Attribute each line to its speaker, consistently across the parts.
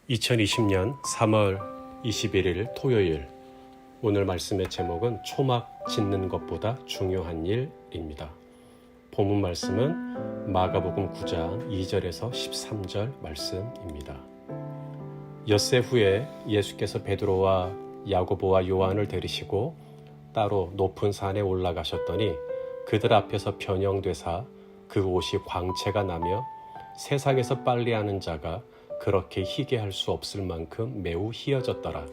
Speaker 1: 2020년 3월 21일 토요일, 오늘 말씀의 제목은 초막 짓는 것보다 중요한 일입니다. 본문 말씀은 마가복음 9장 2절에서 13절 말씀입니다. 엿새 후에 예수께서 베드로와 야고보와 요한을 데리시고 따로 높은 산에 올라가셨더니 그들 앞에서 변형되사 그 옷이 광채가 나며 세상에서 빨래하는 자가 그렇게 희게 할 수 없을 만큼 매우 희어졌더라.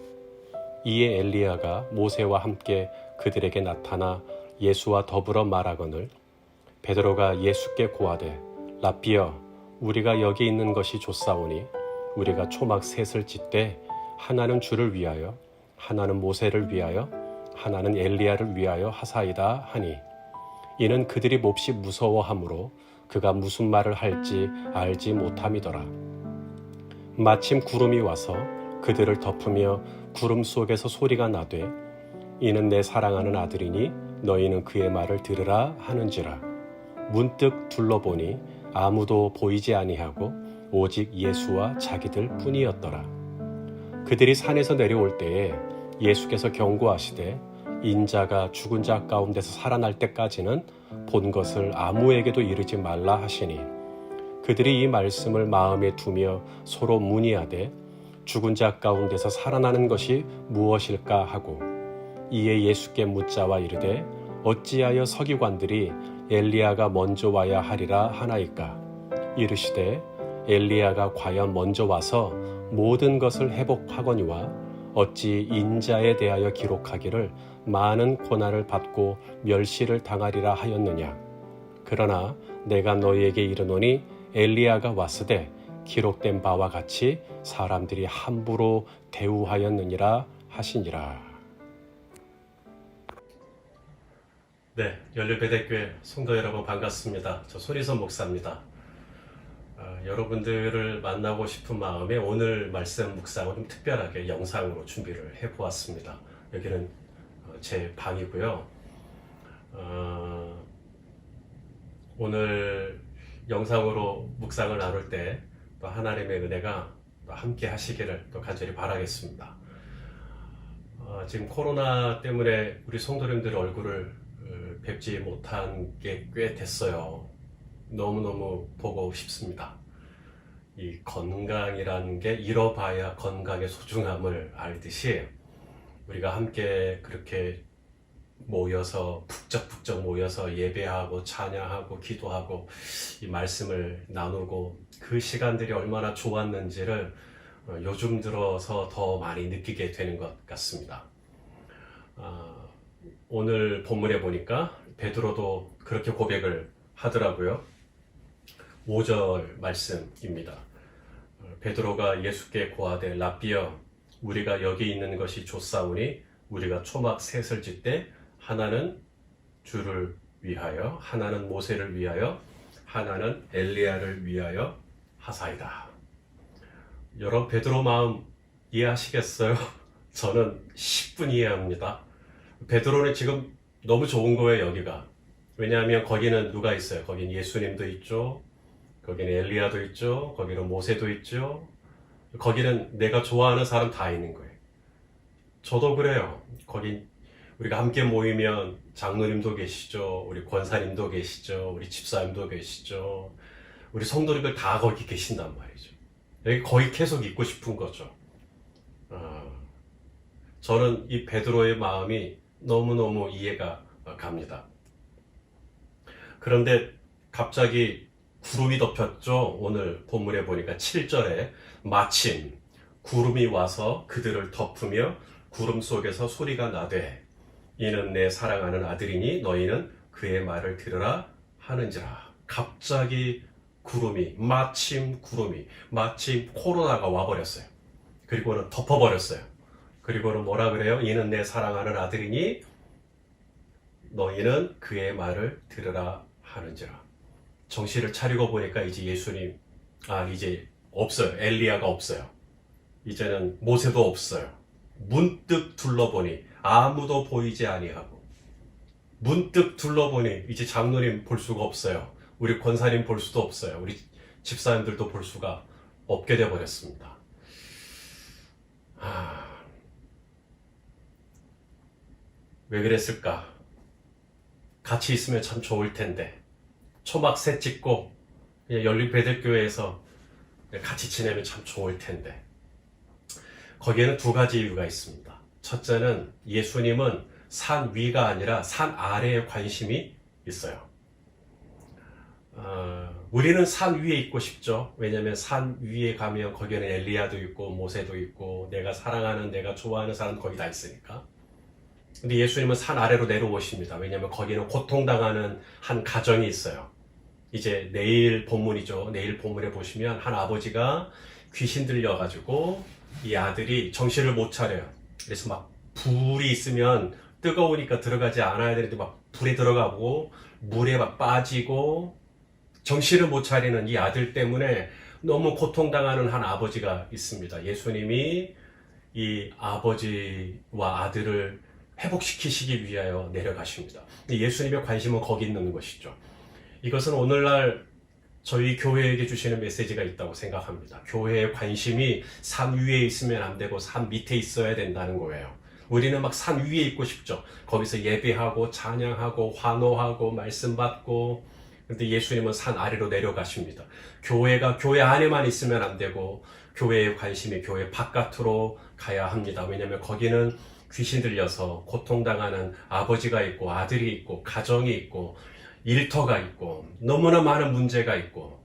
Speaker 1: 이에 엘리야가 모세와 함께 그들에게 나타나 예수와 더불어 말하거늘 베드로가 예수께 고하되 랍비여, 우리가 여기 있는 것이 좋사오니 우리가 초막 셋을 짓되 하나는 주를 위하여 하나는 모세를 위하여 하나는 엘리야를 위하여 하사이다 하니, 이는 그들이 몹시 무서워하므로 그가 무슨 말을 할지 알지 못함이더라. 마침 구름이 와서 그들을 덮으며 구름 속에서 소리가 나되 이는 내 사랑하는 아들이니 너희는 그의 말을 들으라 하는지라. 문득 둘러보니 아무도 보이지 아니하고 오직 예수와 자기들 뿐이었더라. 그들이 산에서 내려올 때에 예수께서 경고하시되 인자가 죽은 자 가운데서 살아날 때까지는 본 것을 아무에게도 이르지 말라 하시니, 그들이 이 말씀을 마음에 두며 서로 문의하되 죽은 자 가운데서 살아나는 것이 무엇일까 하고, 이에 예수께 묻자와 이르되 어찌하여 서기관들이 엘리야가 먼저 와야 하리라 하나이까. 이르시되 엘리야가 과연 먼저 와서 모든 것을 회복하거니와 어찌 인자에 대하여 기록하기를 많은 고난을 받고 멸시를 당하리라 하였느냐. 그러나 내가 너희에게 이르노니 엘리야가 왔으되 기록된 바와 같이 사람들이 함부로 대우하였느니라 하시니라. 네, 연륜배대교회 성도 여러분 반갑습니다. 저 손희선 목사입니다. 여러분들을 만나고 싶은 마음에 오늘 말씀 묵상을 좀 특별하게 영상으로 준비를 해보았습니다. 여기는 제 방이고요. 오늘 영상으로 묵상을 나눌 때 또 하나님의 은혜가 또 함께 하시기를 또 간절히 바라겠습니다. 지금 코로나 때문에 우리 성도님들 얼굴을 뵙지 못한 게 꽤 됐어요. 너무너무 보고 싶습니다. 이 건강이라는 게 잃어봐야 건강의 소중함을 알듯이 우리가 함께 그렇게 모여서 북적북적 모여서 예배하고 찬양하고 기도하고 이 말씀을 나누고 그 시간들이 얼마나 좋았는지를 요즘 들어서 더 많이 느끼게 되는 것 같습니다. 오늘 본문에 보니까 베드로도 그렇게 고백을 하더라고요. 5절 말씀입니다. 베드로가 예수께 고하되 랍비여, 우리가 여기 있는 것이 좋사오니 우리가 초막 셋을 짓되 하나는 주를 위하여 하나는 모세를 위하여 하나는 엘리야를 위하여 하사이다. 여러분, 베드로 마음 이해하시겠어요? 저는 10분 이해합니다. 베드로는 지금 너무 좋은 거예요, 여기가. 왜냐하면 거기는 누가 있어요? 거긴 예수님도 있죠. 거기는 엘리야도 있죠. 거기는 모세도 있죠. 거기는 내가 좋아하는 사람 다 있는 거예요. 저도 그래요. 거긴 우리가 함께 모이면 장로님도 계시죠. 우리 권사님도 계시죠. 우리 집사님도 계시죠. 우리 성도님들 다 거기 계신단 말이죠. 여기 거의 계속 있고 싶은 거죠. 저는 이 베드로의 마음이 너무너무 이해가 갑니다. 그런데 갑자기 구름이 덮였죠. 오늘 본문에 보니까 7절에 마침 구름이 와서 그들을 덮으며 구름 속에서 소리가 나되 이는 내 사랑하는 아들이니 너희는 그의 말을 들으라 하는지라. 갑자기 마침 코로나가 와버렸어요. 그리고는 덮어버렸어요. 그리고는 뭐라 그래요? 이는 내 사랑하는 아들이니 너희는 그의 말을 들으라 하는지라. 정신을 차리고 보니까 이제 예수님, 이제 없어요. 엘리야가 없어요. 이제는 모세도 없어요. 문득 둘러보니 아무도 보이지 아니하고, 문득 둘러보니 이제 장로님 볼 수가 없어요. 우리 권사님 볼 수도 없어요. 우리 집사님들도 볼 수가 없게 되어버렸습니다. 왜 그랬을까? 같이 있으면 참 좋을 텐데. 초막새 찍고 연립배들교회에서 같이 지내면 참 좋을 텐데. 거기에는 두 가지 이유가 있습니다. 첫째는 예수님은 산 위가 아니라 산 아래에 관심이 있어요. 우리는 산 위에 있고 싶죠. 왜냐하면 산 위에 가면 거기에는 엘리야도 있고 모세도 있고 내가 사랑하는 내가 좋아하는 사람 거기 다 있으니까. 근데 예수님은 산 아래로 내려오십니다. 왜냐하면 거기는 고통당하는 한 가정이 있어요. 이제 내일 본문이죠. 내일 본문에 보시면 한 아버지가 귀신 들려가지고 이 아들이 정신을 못 차려요. 그래서 막 불이 있으면 뜨거우니까 들어가지 않아야 되는데 막 불에 들어가고 물에 막 빠지고 정신을 못 차리는 이 아들 때문에 너무 고통당하는 한 아버지가 있습니다. 예수님이 이 아버지와 아들을 회복시키시기 위하여 내려가십니다. 예수님의 관심은 거기 있는 것이죠. 이것은 오늘날 저희 교회에게 주시는 메시지가 있다고 생각합니다. 교회의 관심이 산 위에 있으면 안 되고 산 밑에 있어야 된다는 거예요. 우리는 막 산 위에 있고 싶죠. 거기서 예배하고 찬양하고 환호하고 말씀 받고. 근데 예수님은 산 아래로 내려가십니다. 교회가 교회 안에만 있으면 안 되고 교회의 관심이 교회 바깥으로 가야 합니다. 왜냐하면 거기는 귀신 들려서 고통당하는 아버지가 있고 아들이 있고 가정이 있고 일터가 있고 너무나 많은 문제가 있고.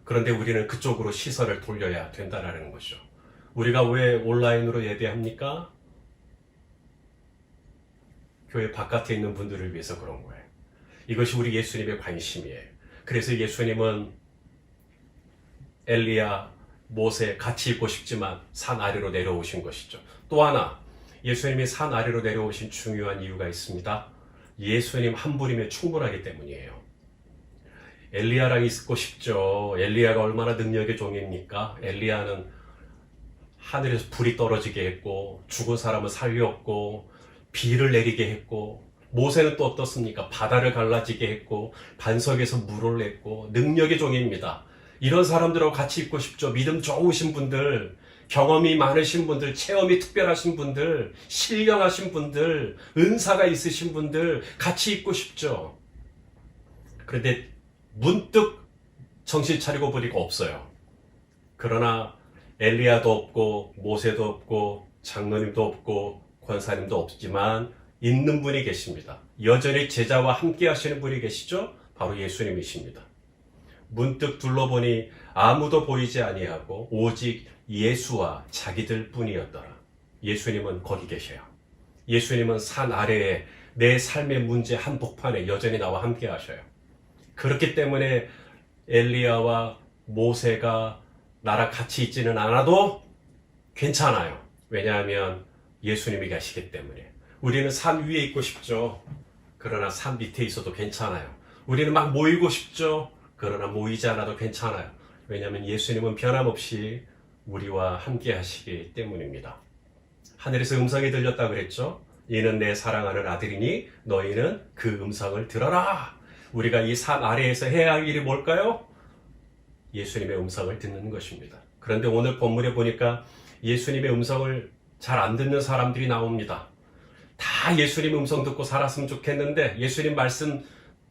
Speaker 1: 그런데 우리는 그쪽으로 시선을 돌려야 된다는 것이죠. 우리가 왜 온라인으로 예배합니까? 교회 바깥에 있는 분들을 위해서 그런 거예요. 이것이 우리 예수님의 관심이에요. 그래서 예수님은 엘리야, 모세 같이 있고 싶지만 산 아래로 내려오신 것이죠. 또 하나, 예수님이 산 아래로 내려오신 중요한 이유가 있습니다. 예수님 한 분이면 충분하기 때문이에요. 엘리야랑 있고 싶죠. 엘리야가 얼마나 능력의 종입니까? 엘리야는 하늘에서 불이 떨어지게 했고 죽은 사람을 살렸고 비를 내리게 했고, 모세는 또 어떻습니까? 바다를 갈라지게 했고 반석에서 물을 냈고 능력의 종입니다. 이런 사람들하고 같이 있고 싶죠. 믿음 좋으신 분들, 경험이 많으신 분들, 체험이 특별하신 분들, 신령하신 분들, 은사가 있으신 분들 같이 있고 싶죠. 그런데 문득 정신 차리고 보니까 없어요. 그러나 엘리야도 없고 모세도 없고 장로님도 없고 권사님도 없지만 있는 분이 계십니다. 여전히 제자와 함께 하시는 분이 계시죠? 바로 예수님이십니다. 문득 둘러보니 아무도 보이지 아니하고 오직 예수와 자기들 뿐이었더라. 예수님은 거기 계셔요. 예수님은 산 아래에 내 삶의 문제 한복판에 여전히 나와 함께 하셔요. 그렇기 때문에 엘리야와 모세가 나랑 같이 있지는 않아도 괜찮아요. 왜냐하면 예수님이 계시기 때문에. 우리는 산 위에 있고 싶죠. 그러나 산 밑에 있어도 괜찮아요. 우리는 막 모이고 싶죠. 그러나 모이지 않아도 괜찮아요. 왜냐하면 예수님은 변함없이 우리와 함께 하시기 때문입니다. 하늘에서 음성이 들렸다 그랬죠. 이는 내 사랑하는 아들이니 너희는 그 음성을 들어라. 우리가 이 산 아래에서 해야 할 일이 뭘까요? 예수님의 음성을 듣는 것입니다. 그런데 오늘 본문에 보니까 예수님의 음성을 잘 안 듣는 사람들이 나옵니다. 다 예수님 음성 듣고 살았으면 좋겠는데, 예수님 말씀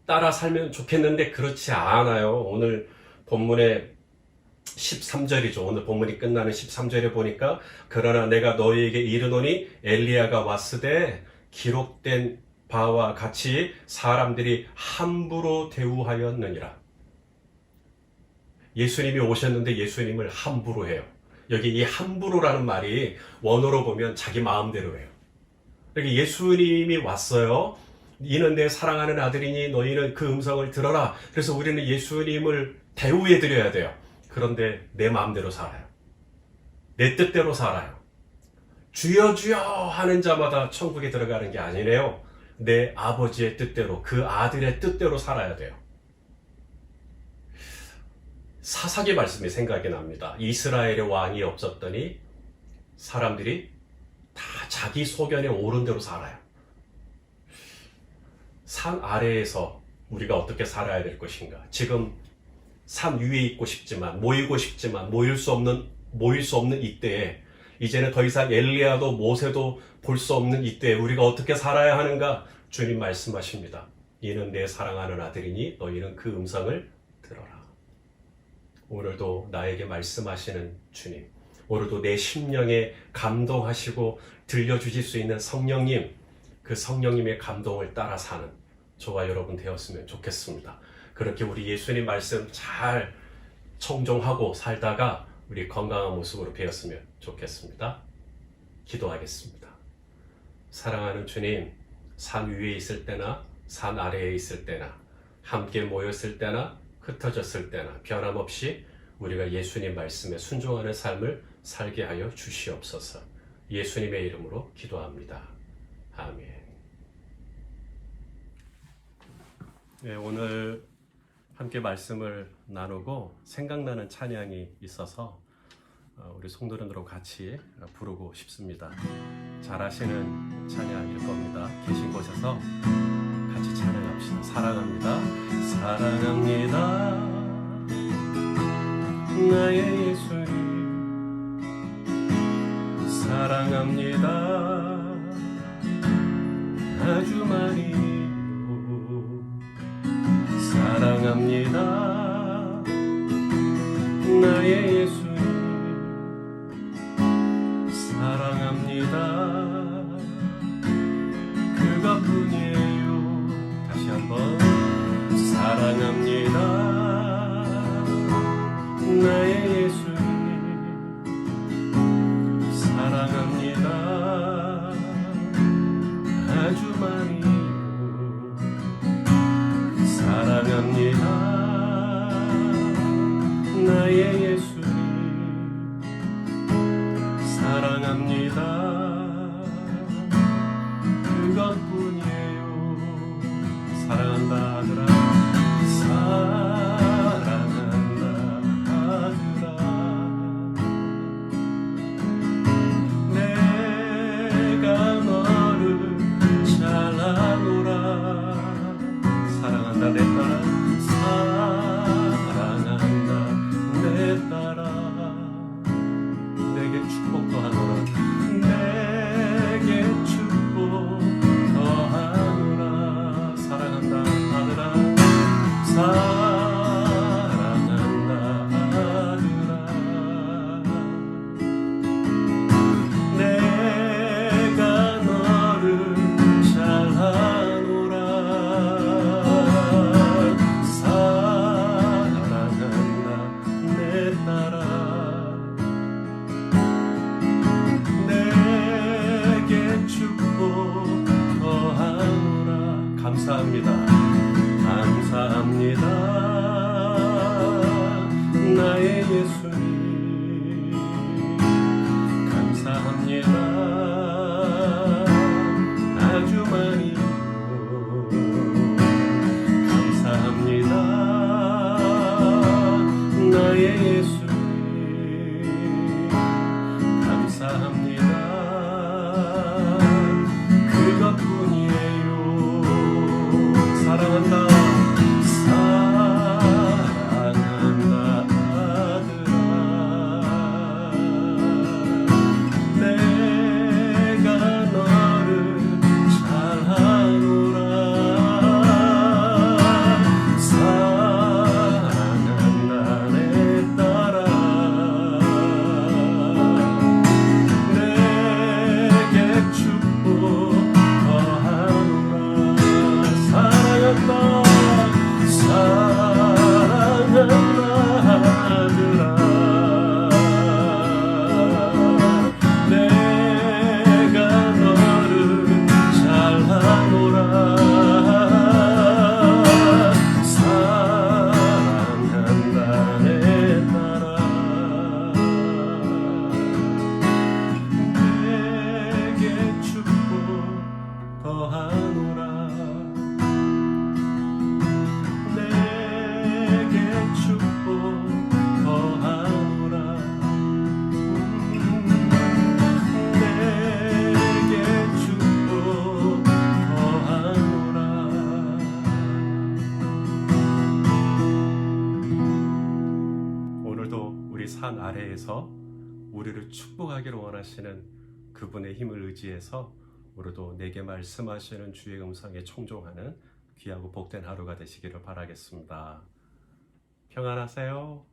Speaker 1: 따라 살면 좋겠는데 그렇지 않아요. 오늘 본문에 13절이죠. 오늘 본문이 끝나는 13절에 보니까 그러나 내가 너희에게 이르노니 엘리야가 왔으되 기록된 바와 같이 사람들이 함부로 대우하였느니라. 예수님이 오셨는데 예수님을 함부로 해요. 여기 이 함부로라는 말이 원어로 보면 자기 마음대로 해요. 여기 예수님이 왔어요. 이는 내 사랑하는 아들이니 너희는 그 음성을 들어라. 그래서 우리는 예수님을 대우해 드려야 돼요. 그런데 내 마음대로 살아요. 내 뜻대로 살아요. 주여 주여 하는 자마다 천국에 들어가는 게 아니래요. 내 아버지의 뜻대로, 그 아들의 뜻대로 살아야 돼요. 사사기 말씀이 생각이 납니다. 이스라엘의 왕이 없었더니 사람들이 다 자기 소견에 옳은 대로 살아요. 산 아래에서 우리가 어떻게 살아야 될 것인가? 지금 산 위에 있고 싶지만, 모이고 싶지만 모일 수 없는 이때에 이제는 더 이상 엘리야도 모세도 볼 수 없는 이때 우리가 어떻게 살아야 하는가? 주님 말씀하십니다. 이는 내 사랑하는 아들이니 너희는 그 음성을 들어라. 오늘도 나에게 말씀하시는 주님, 오늘도 내 심령에 감동하시고 들려주실 수 있는 성령님, 그 성령님의 감동을 따라 사는 저와 여러분 되었으면 좋겠습니다. 그렇게 우리 예수님 말씀 잘 청종하고 살다가 우리 건강한 모습으로 되었으면 좋겠습니다. 기도하겠습니다. 사랑하는 주님, 산 위에 있을 때나 산 아래에 있을 때나 함께 모였을 때나 흩어졌을 때나 변함없이 우리가 예수님 말씀에 순종하는 삶을 살게 하여 주시옵소서. 예수님의 이름으로 기도합니다. 아멘. 네, 오늘 함께 말씀을 나누고 생각나는 찬양이 있어서 우리 성도님들과 같이 부르고 싶습니다. 잘 아시는 찬양일 겁니다. 계신 곳에서 같이 찬양합시다. 사랑합니다. 사랑합니다. 나의 예수님 사랑합니다. 아주 많이요. 사랑합니다. 나의 예수님 사랑합니다. 그것뿐이에요. 다시 한번 사랑합니다. 나의 예수님 사랑합니다. 아주 많이요. 사랑합니다. 나의 예수님 사랑합니다. 그것뿐이에요. 사랑한다 아들아. 사랑한다 아들아. 내가 너를 잘 아노라. 사랑한다 내 딸아. 사랑한다 내 딸아. 내게 축복 더하노라. 내게 축복 더하노라. 사랑한다 아들아. 사랑한다 아들아. 내가 너를 잘 아노라. 사랑한다 내 딸아. 내게 축복 더하노라. 감사합니다. 감사합니다. 나의 예수님 감사합니다. 아주 많이요. 감사합니다. 나의 예수님 감사합니다. 그것뿐이에요. 사랑한다. 사랑한다 아들아. 내가 너를 잘 아노라. 사랑한다 내 딸아. 내게 축복 더하노라. 사랑한다. 사랑한다 아들아. 내가 너를 잘 아노라. 사랑한다 내 딸아. 내게 축복 더하노라. 내게 축복 더하노라. 내게 축복 더하노라. 오늘도 우리 산 아래에서 우리를 축복하기를 원하시는 그분의 힘을 의지해서 우리도 내게 말씀하시는 주의 음성에 청종하는 귀하고 복된 하루가 되시기를 바라겠습니다. 평안하세요.